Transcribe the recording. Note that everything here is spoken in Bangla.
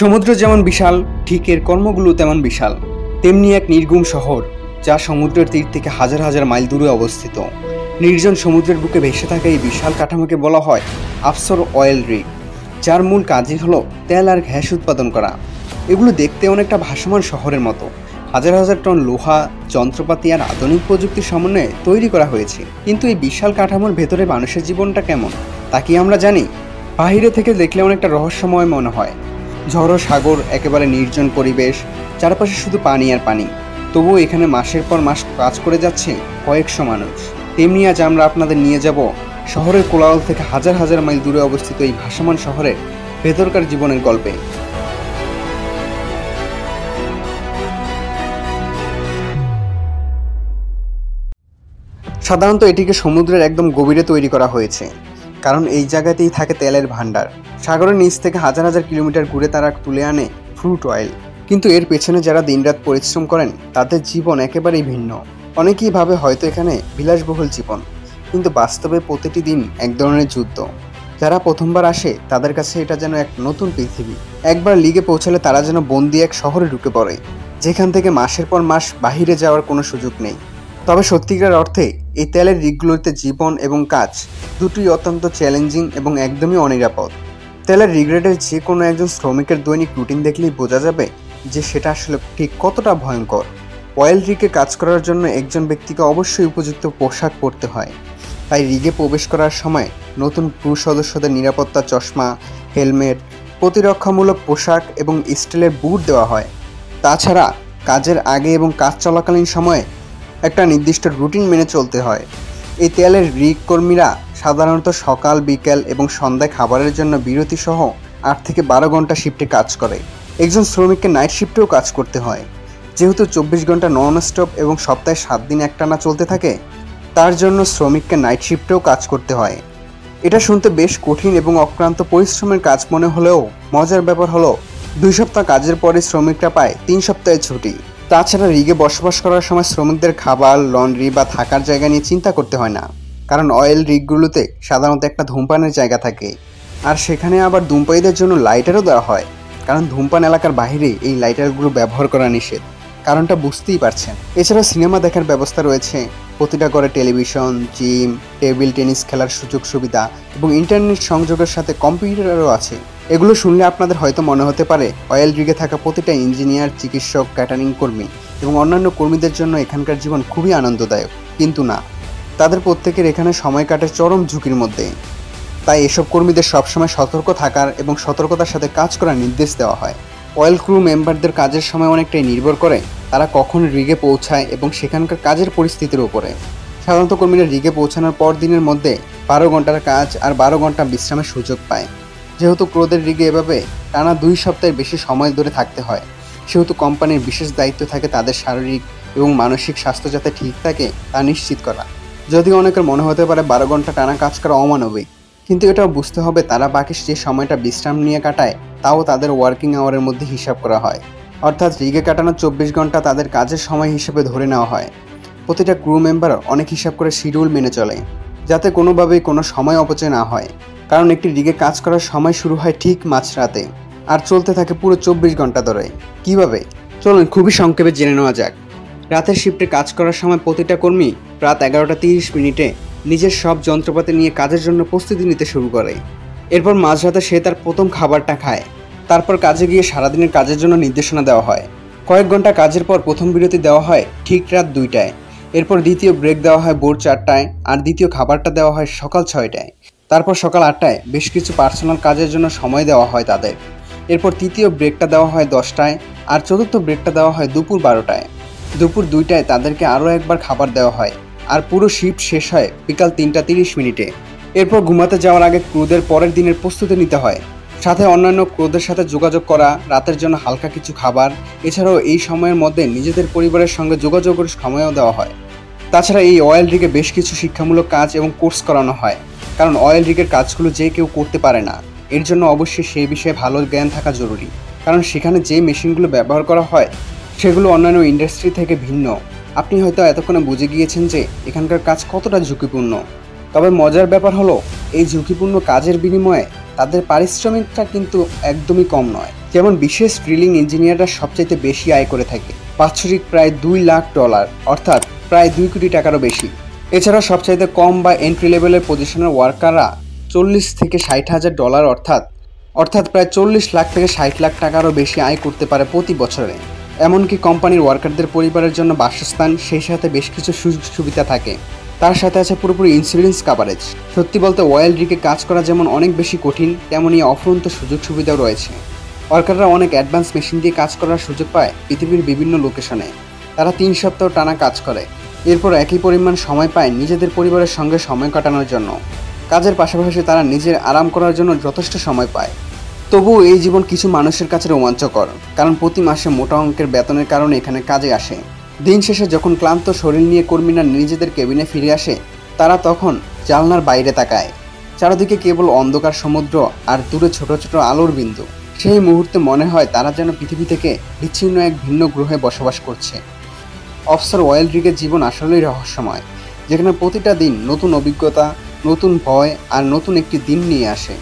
সমুদ্র যেমন বিশাল, ঠিক এর কর্মগুলো তেমন বিশাল। তেমনি এক নির্গুম শহর, যা সমুদ্রের তীর থেকে হাজার হাজার মাইল দূরে অবস্থিত। নির্জন সমুদ্রের বুকে ভেসে থাকা এই বিশাল কাঠামোকে বলা হয় আফশোর অয়েল রিগ, যার মূল কাজই হলো তেল আর গ্যাস উৎপাদন করা। এগুলো দেখতে অনেকটা ভাসমান শহরের মতো। হাজার হাজার টন লোহা, যন্ত্রপাতি আর আধুনিক প্রযুক্তির সমন্বয়ে তৈরি করা হয়েছে। কিন্তু এই বিশাল কাঠামোর ভেতরে মানুষের জীবনটা কেমন তা কি আমরা জানি? বাহিরে থেকে দেখলে অনেকটা রহস্যময় মনে হয়। ঝড়ো সাগর, একেবারে নির্জন পরিবেশ, চারপাশে শুধু পানি আর পানি। তবুও এখানে মাসের পর মাস কাজ করে যাচ্ছে কয়েকশো মানুষ। তেমনি আজ আমরা আপনাদের নিয়ে যাব শহরের কোলাহল থেকে হাজার হাজার মাইল দূরে অবস্থিত এই ভাসমান শহরের ভেতরকার জীবনের গল্পে। সাধারণত এটিকে সমুদ্রের একদম গভীরে তৈরি করা হয়েছে, কারণ এই জায়গাতেই থাকে তেলের ভান্ডার। সাগরের নিচ থেকে হাজার হাজার কিলোমিটার ঘুরে তারা তুলে আনে ক্রুড অয়েল। কিন্তু এর পেছনে যারা দিনরাত পরিশ্রম করেন তাদের জীবন একেবারেই ভিন্ন। অনেকেই ভাবে হয়তো এখানে বিলাসবহুল জীবন, কিন্তু বাস্তবে প্রতিটি দিন এক ধরনের যুদ্ধ। যারা প্রথমবার আসে তাদের কাছে এটা যেন এক নতুন পৃথিবী। একবার লিগে পৌঁছালে তারা যেন বন্দি এক শহরে ঢুকে পড়ে, যেখান থেকে মাসের পর মাস বাহিরে যাওয়ার কোনো সুযোগ নেই। তবে সত্যিকার অর্থে এই তেলের রিগগুলোতে জীবন এবং কাজ দুটোই অত্যন্ত চ্যালেঞ্জিং এবং একদমই অনিরাপদ। তেলের রিগ্রেডের যে কোনো একজন শ্রমিকের দৈনিক রুটিন দেখলেই বোঝা যাবে যে সেটা আসলে ঠিক কতটা ভয়ঙ্কর। অয়েল রিগে কাজ করার জন্য একজন ব্যক্তিকে অবশ্যই উপযুক্ত পোশাক পরতে হয়। তাই রিগে প্রবেশ করার সময় নতুন ক্রু সদস্যদের নিরাপত্তা চশমা, হেলমেট, প্রতিরক্ষামূলক পোশাক এবং স্টিলের বুট দেওয়া হয়। তাছাড়া কাজের আগে এবং কাজ চলাকালীন সময়ে একটা নির্দিষ্ট রুটিন মেনে চলতে হয়। এই তেলের রিগ কর্মীরা সাধারণত সকাল, বিকেল এবং সন্ধ্যায় খাবারের জন্য বিরতি সহ 8 থেকে 12 ঘন্টা শিফটে কাজ করে। একজন শ্রমিককে নাইট শিফটেও কাজ করতে হয়। যেহেতু 24 ঘন্টা নন স্টপ এবং সপ্তাহে 7 দিন একটানা চলতে থাকে, তার জন্য শ্রমিককে নাইট শিফটেও কাজ করতে হয়। এটা শুনতে বেশ কঠিন এবং অক্লান্ত পরিশ্রমের কাজ মনে হলেও মজার ব্যাপার হলো 2 সপ্তাহ কাজের পরে শ্রমিকরা পায় 3 সপ্তাহের ছুটি। তাছাড়া রিগে বসবাস করার সময় শ্রমিকদের খাবার, লন্ড্রি বা থাকার জায়গা নিয়ে চিন্তা করতে হয় না, কারণ অয়েল রিগগুলোতে সাধারণত একটা ধূমপানের জায়গা থাকে। আর সেখানে আবার ধূমপায়ীদের জন্য লাইটারও দেওয়া হয়, কারণ ধূমপান এলাকার বাইরে এই লাইটারগুলো ব্যবহার করা নিষেধ। কারণটা বুঝতেই পারছেন। এছাড়া সিনেমা দেখার ব্যবস্থা রয়েছে। প্রতিটা ঘরে টেলিভিশন, জিম, টেবিল টেনিস খেলার সুযোগ সুবিধা এবং ইন্টারনেট সংযোগের সাথে কম্পিউটারও আছে। এগুলো শুনলে আপনাদের হয়তো মনে হতে পারে অয়েল রিগে থাকা প্রতিটা ইঞ্জিনিয়ার, চিকিৎসক, ক্যাটারিং কর্মী এবং অন্যান্য কর্মীদের জন্য এখানকার জীবন খুবই আনন্দদায়ক। কিন্তু না, তাদের প্রত্যেকের এখানে সময় কাটে চরম ঝুঁকির মধ্যে। তাই এসব কর্মীদের সবসময় সতর্ক থাকার এবং সতর্কতার সাথে কাজ করার নির্দেশ দেওয়া হয়। অয়েল ক্রু মেম্বারদের কাজের সময় অনেকটাই নির্ভর করে তারা কখন রিগে পৌঁছায় এবং সেখানকার কাজের পরিস্থিতির উপরে। সাধারণত কর্মীরা রিগে পৌঁছানোর পর দিনের মধ্যে 12 ঘন্টার কাজ আর 12 ঘন্টা বিশ্রামের সুযোগ পায়। যেহেতু ক্রুদের রিগে এভাবে টানা 2 সপ্তাহের বেশি সময় ধরে থাকতে হয়, সেহেতু কোম্পানির বিশেষ দায়িত্ব থাকে তাদের শারীরিক এবং মানসিক স্বাস্থ্য যাতে ঠিক থাকে তা নিশ্চিত করা। যদিও অনেকের মনে হতে পারে 12 ঘন্টা টানা কাজ করা অমানবিক, কিন্তু এটাও বুঝতে হবে তারা বাকি যে সময়টা বিশ্রাম নিয়ে কাটায় তাও তাদের ওয়ার্কিং আওয়ারের মধ্যে হিসাব করা হয়। অর্থাৎ রিগে কাটানো 24 ঘন্টা তাদের কাজের সময় হিসেবে ধরে নেওয়া হয়। প্রতিটা ক্রু মেম্বার অনেক হিসাব করে শিডিউল মেনে চলে, যাতে কোনোভাবেই কোনো সময় অপচয় না হয়। কারণ একটি রিগে কাজ করার সময় শুরু হয় ঠিক মাঝরাতে আর চলতে থাকে পুরো 24 ঘন্টা ধরে। কীভাবে? চলুন খুবই সংক্ষেপে জেনে নেওয়া যাক। রাতের শিফটে কাজ করার সময় প্রতিটা কর্মী রাত 11:30 নিজের সব যন্ত্রপাতি নিয়ে কাজের জন্য প্রস্তুতি নিতে শুরু করে। এরপর মাঝরাতে সে তার প্রথম খাবারটা খায়। তারপর কাজে গিয়ে সারাদিনের কাজের জন্য নির্দেশনা দেওয়া হয়। কয়েক ঘন্টা কাজের পর প্রথম বিরতি দেওয়া হয় ঠিক রাত 2টায়। এরপর দ্বিতীয় ব্রেক দেওয়া হয় ভোর 4টায় আর দ্বিতীয় খাবারটা দেওয়া হয় সকাল 6টায়। তারপর সকাল 8টায় বেশ কিছু পার্সোনাল কাজের জন্য সময় দেওয়া হয় তাদের। এরপর তৃতীয় ব্রেকটা দেওয়া হয় 10টায় আর চতুর্থ ব্রেকটা দেওয়া হয় দুপুর 12টায়। দুপুর 2টায় তাদেরকে আরও একবার খাবার দেওয়া হয় আর পুরো শিফট শেষ হয় বিকাল 3:30। এরপর ঘুমাতে যাওয়ার আগে ক্রুদের পরের দিনের প্রস্তুতি নিতে হয়, সাথে অন্যান্য ক্রুদের সাথে যোগাযোগ করা, রাতের জন্য হালকা কিছু খাবার। এছাড়াও এই সময়ের মধ্যে নিজেদের পরিবারের সঙ্গে যোগাযোগের সময়ও দেওয়া হয়। তাছাড়া এই অয়েল রিগে বেশ কিছু শিক্ষামূলক কাজ এবং কোর্স করানো হয়, কারণ অয়েল রিগের কাজগুলো যে কেউ করতে পারে না। এর জন্য অবশ্যই সেই বিষয়ে ভালো জ্ঞান থাকা জরুরি, কারণ সেখানে যে মেশিনগুলো ব্যবহার করা হয় সেগুলো অন্যান্য ইন্ডাস্ট্রি থেকে ভিন্ন। আপনি হয়তো এতক্ষণে বুঝে গিয়েছেন যে এখানকার কাজ কতটা ঝুঁকিপূর্ণ। তবে মজার ব্যাপার হলো এই ঝুঁকিপূর্ণ কাজের বিনিময়ে তাদের পারিশ্রমিকটা কিন্তু একদমই কম নয়। যেমন বিশেষ ড্রিলিং ইঞ্জিনিয়াররা সবচাইতে বেশি আয় করে থাকে, বাৎসরিক প্রায় $2 লাখ, অর্থাৎ প্রায় 2 কোটি টাকারও বেশি। এছাড়া সবচাইতে কম বা এন্ট্রি লেভেলের পজিশনের ওয়ার্কাররা $40 থেকে $60,000, অর্থাৎ প্রায় 40 লাখ থেকে 60 লাখ টাকারও বেশি আয় করতে পারে প্রতি বছরে। এমনকি কোম্পানির ওয়ার্কারদের পরিবারের জন্য বাসস্থান, সেই সাথে বেশ কিছু সুযোগ সুবিধা থাকে। তার সাথে আছে পুরোপুরি ইন্স্যুরেন্স কাভারেজ। সত্যি বলতে ওয়েল রিগে কাজ করা যেমন অনেক বেশি কঠিন, তেমনই অফুরন্ত সুযোগ সুবিধাও রয়েছে। ওয়ার্কাররা অনেক অ্যাডভান্স মেশিন দিয়ে কাজ করার সুযোগ পায় পৃথিবীর বিভিন্ন লোকেশনে। তারা 3 সপ্তাহ টানা কাজ করে, এরপর একই পরিমাণ সময় পায় নিজেদের পরিবারের সঙ্গে সময় কাটানোর জন্য। কাজের পাশাপাশি তারা নিজের আরাম করার জন্য যথেষ্ট সময় পায়। তবুও এই জীবন কিছু মানুষের কাছে রোমাঞ্চকর, কারণ প্রতি মাসে মোটা অঙ্কের বেতনের কারণে এখানে কাজে আসে। দিন শেষে যখন ক্লান্ত শরীর নিয়ে কর্মীরা নিজেদের কেবিনে ফিরে আসে, তারা তখন জানলার বাইরে তাকায়। চারদিকে কেবল অন্ধকার সমুদ্র আর দূরে ছোট ছোট আলোর বিন্দু। সেই মুহূর্তে মনে হয় তারা যেন পৃথিবী থেকে বিচ্ছিন্ন এক ভিন্ন গ্রহে বসবাস করছে। অফশোর অয়েল রিগের জীবন আসলেই রহস্যময়, যেখানে প্রতিটা দিন নতুন অভিজ্ঞতা, নতুন ভয় আর নতুন একটি দিন নিয়ে আসে।